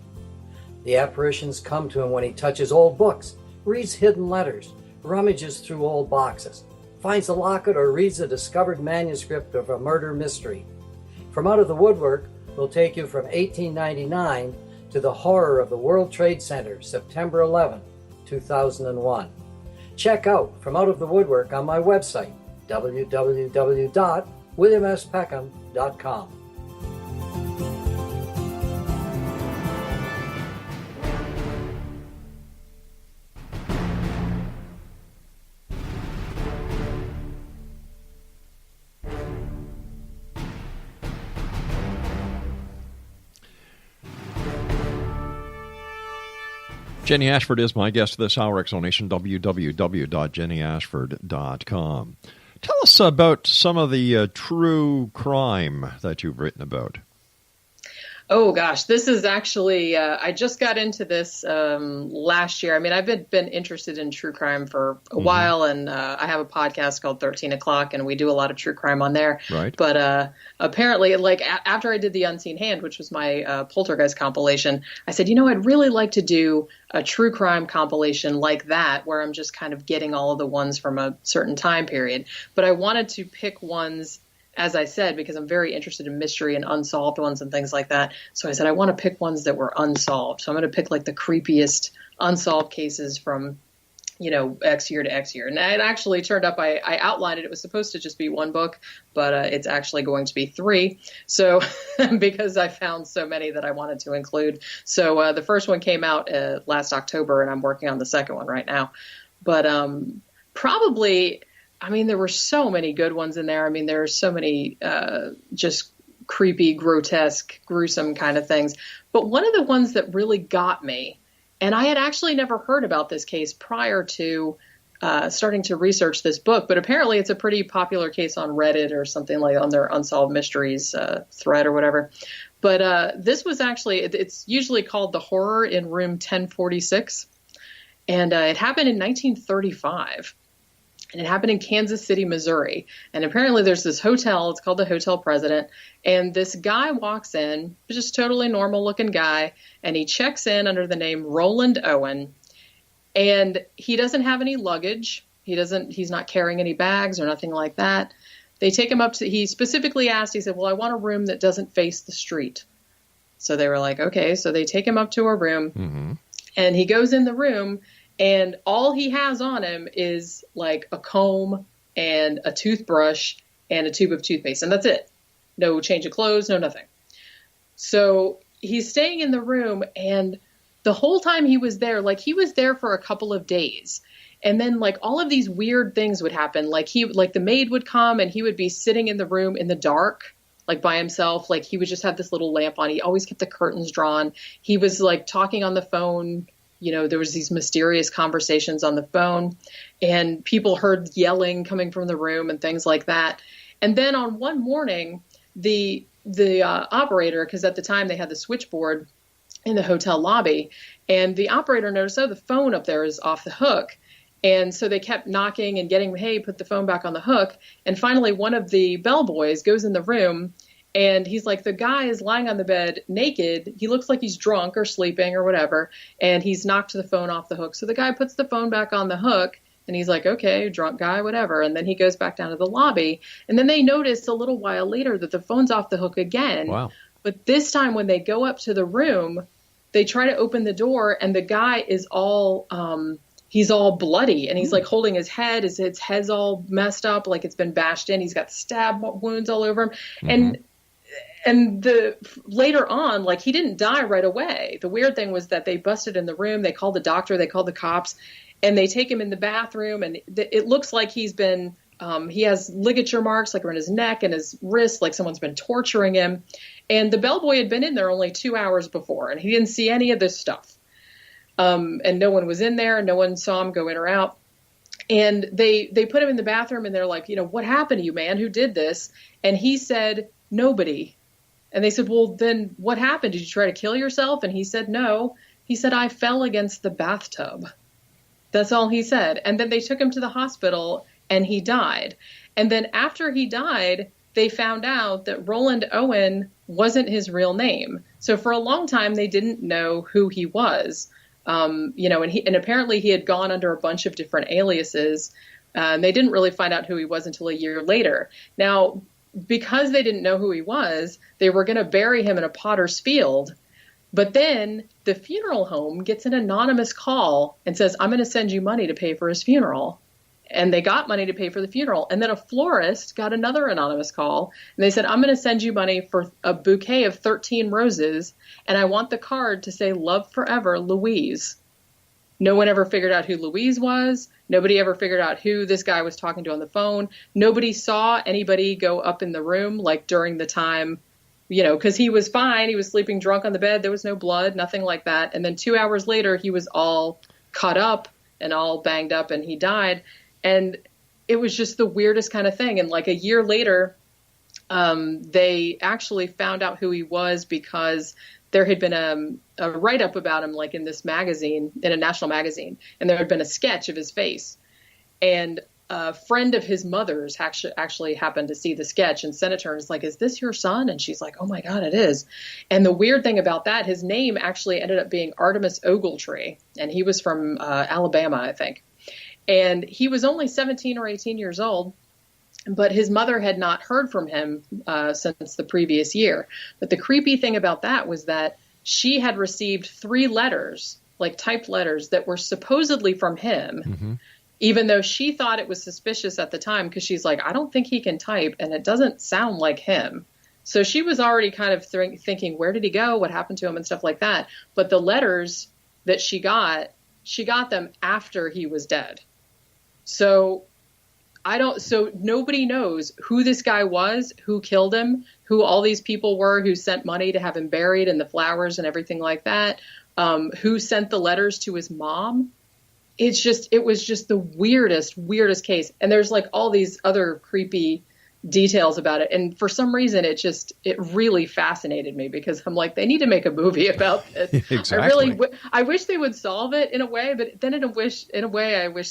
The apparitions come to him when he touches old books, reads hidden letters, rummages through old boxes, finds a locket or reads a discovered manuscript of a murder mystery. From Out of the Woodwork will take you from 1899 to the horror of the World Trade Center, September 11, 2001. Check out From Out of the Woodwork on my website, www.williamspeckham.com. Jenny Ashford is my guest this hour. Explanation, www.jennyashford.com. Tell us about some of the true crime that you've written about. Oh, gosh, this is actually, I just got into this last year. I mean, I've been interested in true crime for a while, and I have a podcast called 13 O'Clock, and we do a lot of true crime on there. Right. But apparently, like, after I did The Unseen Hand, which was my Poltergeist compilation, I said, I'd really like to do a true crime compilation like that, where I'm just kind of getting all of the ones from a certain time period. But I wanted to pick ones, as I said, because I'm very interested in mystery and unsolved ones and things like that. So I said, I want to pick ones that were unsolved. So I'm going to pick like the creepiest unsolved cases from, X year to X year. And it actually turned up, I outlined it. It was supposed to just be one book, but it's actually going to be 3. So because I found so many that I wanted to include. So the first one came out last October, and I'm working on the second one right now. But probably, there were so many good ones in there. There are so many just creepy, grotesque, gruesome kind of things. But one of the ones that really got me, and I had actually never heard about this case prior to starting to research this book, but apparently it's a pretty popular case on Reddit or something, like on their Unsolved Mysteries thread or whatever. But this was actually, it's usually called The Horror in Room 1046. And it happened in 1935. And it happened in Kansas City, Missouri. And apparently there's this hotel, it's called the Hotel President. And this guy walks in, just totally normal looking guy. And he checks in under the name Roland Owen. And he doesn't have any luggage. He's not carrying any bags or nothing like that. They take him up to, he specifically asked, he said, well, I want a room that doesn't face the street. So they were like, okay. So they take him up to a room and he goes in the room. And all he has on him is like a comb and a toothbrush and a tube of toothpaste. And that's it. No change of clothes, no nothing. So he's staying in the room, and the whole time he was there, like he was there for a couple of days. And then like all of these weird things would happen. Like the maid would come and he would be sitting in the room in the dark, like by himself. Like he would just have this little lamp on. He always kept the curtains drawn. He was like talking on the phone. There was these mysterious conversations on the phone, and people heard yelling coming from the room and things like that. And then on one morning, the operator, because at the time they had the switchboard in the hotel lobby, and the operator noticed, the phone up there is off the hook. And so they kept knocking and getting, hey, put the phone back on the hook. And finally, one of the bellboys goes in the room, and he's like, the guy is lying on the bed naked. He looks like he's drunk or sleeping or whatever. And he's knocked the phone off the hook. So the guy puts the phone back on the hook, and he's like, okay, drunk guy, whatever. And then he goes back down to the lobby. And then they notice a little while later that the phone's off the hook again. Wow. But this time when they go up to the room, they try to open the door, and the guy is all, he's all bloody, and he's like holding his head. His head's all messed up, like it's been bashed in. He's got stab wounds all over him. And later on, like he didn't die right away. The weird thing was that they busted in the room. They called the doctor. They called the cops, and they take him in the bathroom. And it looks like he's been, he has ligature marks like around his neck and his wrist, like someone's been torturing him. And the bellboy had been in there only 2 hours before, and he didn't see any of this stuff. And no one was in there. No one saw him go in or out. And they put him in the bathroom, and they're like, what happened to you, man? Who did this? And he said, nobody. And they said, well, then what happened? Did you try to kill yourself? And he said, no. He said, I fell against the bathtub. That's all he said. And then they took him to the hospital, and he died. And then after he died, they found out that Roland Owen wasn't his real name. So for a long time, they didn't know who he was. And apparently he had gone under a bunch of different aliases. They didn't really find out who he was until a year later. Now, because they didn't know who he was, they were going to bury him in a potter's field. But then the funeral home gets an anonymous call and says, I'm going to send you money to pay for his funeral. And they got money to pay for the funeral. And then a florist got another anonymous call. And they said, I'm going to send you money for a bouquet of 13 roses. And I want the card to say, love forever, Louise. No one ever figured out who Louise was. Nobody ever figured out who this guy was talking to on the phone. Nobody saw anybody go up in the room, like during the time, because he was fine. He was sleeping drunk on the bed. There was no blood, nothing like that. And then 2 hours later, he was all cut up and all banged up and he died. And it was just the weirdest kind of thing. And like a year later, they actually found out who he was because there had been a write-up about him, like in this magazine, in a national magazine, and there had been a sketch of his face. And a friend of his mother's actually happened to see the sketch and sent it to her and was like, is this your son? And she's like, oh my God, it is. And the weird thing about that, his name actually ended up being Artemis Ogletree, and he was from Alabama, I think. And he was only 17 or 18 years old. But his mother had not heard from him since the previous year. But the creepy thing about that was that she had received 3 letters, like typed letters, that were supposedly from him, even though she thought it was suspicious at the time because she's like, I don't think he can type, and it doesn't sound like him. So she was already kind of thinking, where did he go? What happened to him and stuff like that. But the letters that she got them after he was dead. So nobody knows who this guy was, who killed him, who all these people were who sent money to have him buried and the flowers and everything like that, who sent the letters to his mom. It was just the weirdest case. And there's like all these other creepy details about it. And for some reason, it really fascinated me because I'm like, they need to make a movie about this. Exactly. I wish they would solve it in a way, but then I wish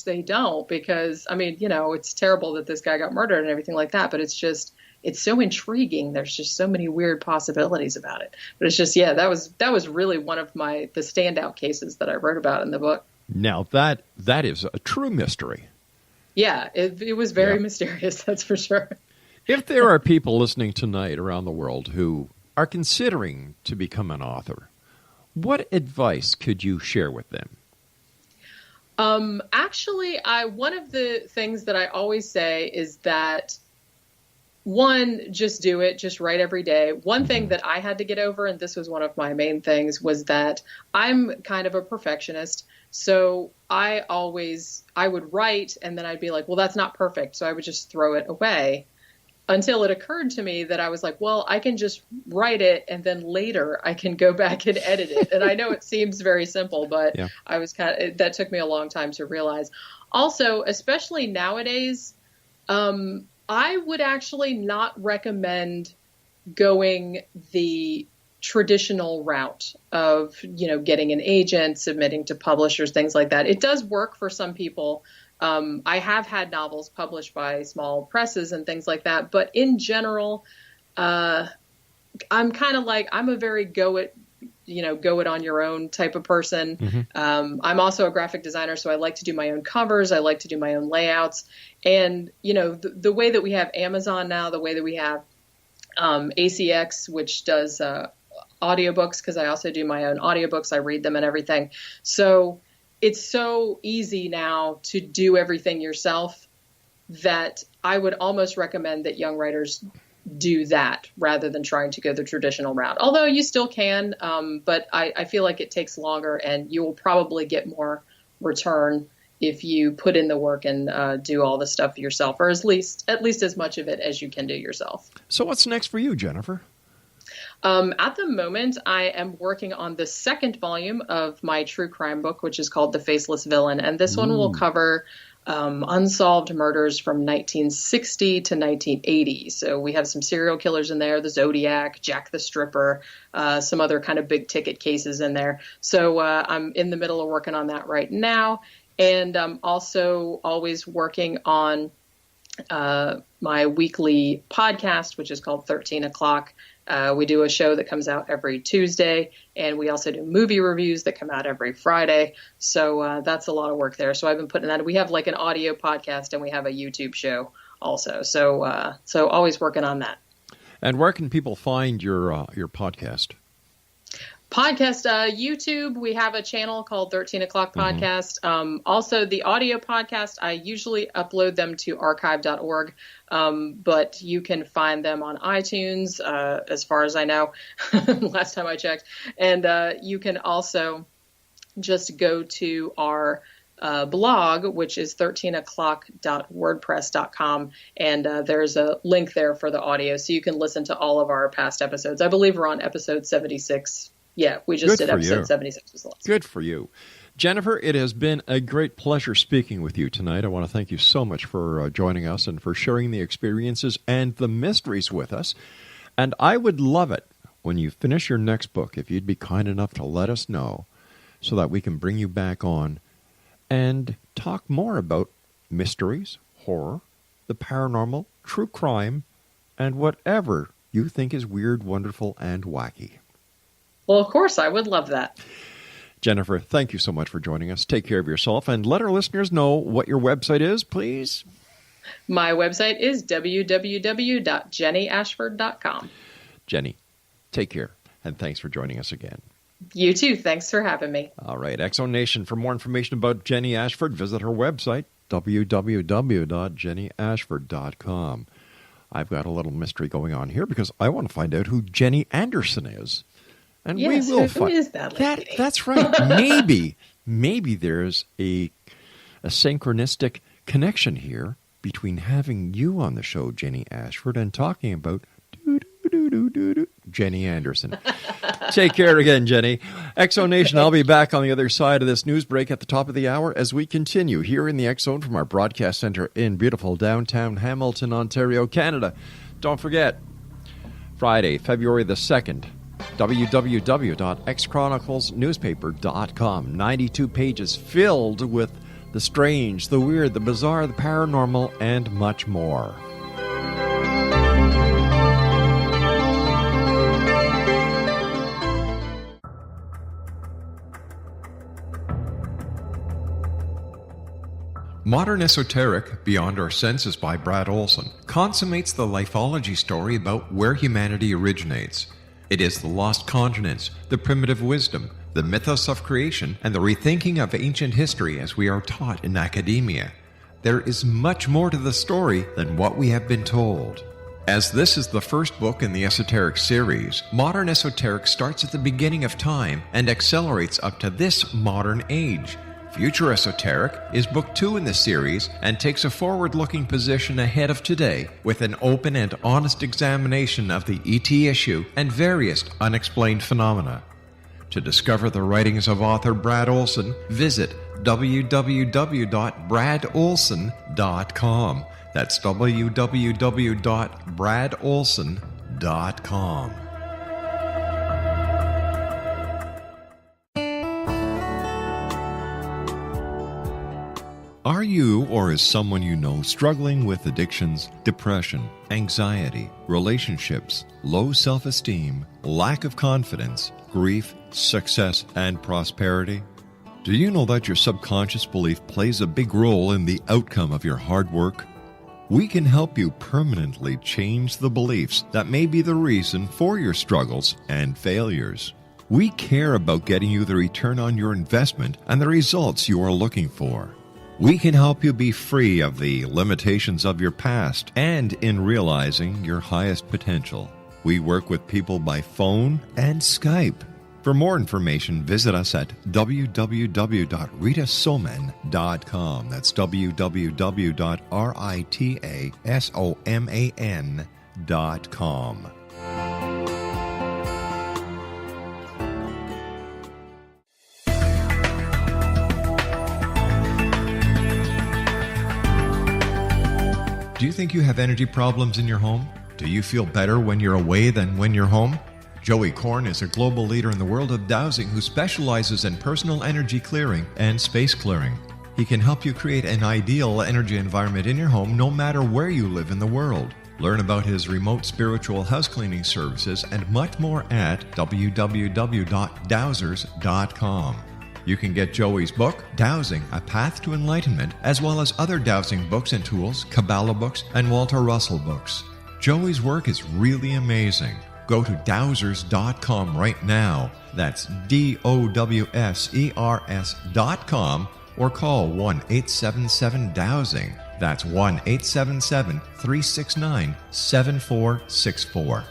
they don't because, I mean, it's terrible that this guy got murdered and everything like that, but it's so intriguing. There's just so many weird possibilities about it. But it's just, that was really one of the standout cases that I wrote about in the book. Now that is a true mystery. Yeah, it was very mysterious, that's for sure. If there are people listening tonight around the world who are considering to become an author, what advice could you share with them? Actually, one of the things that I always say is that, one, just do it, just write every day. One thing that I had to get over, and this was one of my main things, was that I'm kind of a perfectionist. So I would write and then I'd be like, well, that's not perfect. So I would just throw it away. Until it occurred to me that I was like, well, I can just write it and then later I can go back and edit it. And I know it seems very simple, but that took me a long time to realize. Also, especially nowadays, I would actually not recommend going the traditional route of, getting an agent, submitting to publishers, things like that. It does work for some people. I have had novels published by small presses and things like that. But in general, I'm kind of like, I'm a very go it on your own type of person. Mm-hmm. I'm also a graphic designer, so I like to do my own covers. I like to do my own layouts. And, the way that we have Amazon now, the way that we have ACX, which does audiobooks, because I also do my own audiobooks. I read them and everything. So it's so easy now to do everything yourself that I would almost recommend that young writers do that rather than trying to go the traditional route. Although you still can, but I feel like it takes longer and you will probably get more return if you put in the work and do all the stuff yourself, or at least as much of it as you can do yourself. So what's next for you, Jennifer? At the moment, I am working on the second volume of my true crime book, which is called The Faceless Villain. And this one will cover unsolved murders from 1960 to 1980. So we have some serial killers in there, the Zodiac, Jack the Stripper, some other kind of big ticket cases in there. So I'm in the middle of working on that right now. And I'm also always working on my weekly podcast, which is called 13 O'Clock. We do a show that comes out every Tuesday, and we also do movie reviews that come out every Friday. So that's a lot of work there. So I've been putting that. We have like an audio podcast, and we have a YouTube show also. So always working on that. And where can people find your podcast? YouTube, we have a channel called 13 O'Clock Podcast. Also, the audio podcast, I usually upload them to archive.org, but you can find them on iTunes, as far as I know, last time I checked. And you can also just go to our blog, which is 13o'clock.wordpress.com, and there's a link there for the audio, so you can listen to all of our past episodes. I believe we're on episode 76. Yeah, we just did episode 76. Was the last. Good for you. Jennifer, it has been a great pleasure speaking with you tonight. I want to thank you so much for joining us and for sharing the experiences and the mysteries with us. And I would love it when you finish your next book, if you'd be kind enough to let us know so that we can bring you back on and talk more about mysteries, horror, the paranormal, true crime, and whatever you think is weird, wonderful, and wacky. Well, of course, I would love that. Jennifer, thank you so much for joining us. Take care of yourself, and let our listeners know what your website is, please. My website is www.jennyashford.com. Jenny, take care, and thanks for joining us again. You too. Thanks for having me. All right, Exo Nation, for more information about Jenny Ashford, visit her website, www.jennyashford.com. I've got a little mystery going on here because I want to find out who Jenny Anderson is. And yes, we will who is that lady? That's right. Maybe there's a synchronistic connection here between having you on the show, Jenny Ashford, and talking about Jenny Anderson. Take care again, Jenny. Exo Nation, I'll be back on the other side of this news break at the top of the hour as we continue here in the X Zone from our broadcast center in beautiful downtown Hamilton, Ontario, Canada. Don't forget, Friday, February the 2nd, www.xchroniclesnewspaper.com. 92 pages filled with the strange, the weird, the bizarre, the paranormal, and much more. Modern Esoteric, Beyond Our Senses by Brad Olson, consummates the lifeology story about where humanity originates. It is the lost continents, the primitive wisdom, the mythos of creation, and the rethinking of ancient history as we are taught in academia. There is much more to the story than what we have been told. As this is the first book in the Esoteric series, Modern Esoteric starts at the beginning of time and accelerates up to this modern age. Future Esoteric is book 2 in the series and takes a forward-looking position ahead of today with an open and honest examination of the ET issue and various unexplained phenomena. To discover the writings of author Brad Olson, visit www.bradolson.com. That's www.bradolson.com. Are you or is someone you know struggling with addictions, depression, anxiety, relationships, low self-esteem, lack of confidence, grief, success, and prosperity? Do you know that your subconscious belief plays a big role in the outcome of your hard work? We can help you permanently change the beliefs that may be the reason for your struggles and failures. We care about getting you the return on your investment and the results you are looking for. We can help you be free of the limitations of your past and in realizing your highest potential. We work with people by phone and Skype. For more information, visit us at www.ritasoman.com. That's www.ritasoman.com. Do you think you have energy problems in your home? Do you feel better when you're away than when you're home? Joey Korn is a global leader in the world of dowsing who specializes in personal energy clearing and space clearing. He can help you create an ideal energy environment in your home no matter where you live in the world. Learn about his remote spiritual house cleaning services and much more at www.dowsers.com. You can get Joey's book, Dowsing, A Path to Enlightenment, as well as other dowsing books and tools, Kabbalah books, and Walter Russell books. Joey's work is really amazing. Go to dowsers.com right now. That's DOWSERS.com or call 1-877-DOWSING. That's 1-877-369-7464.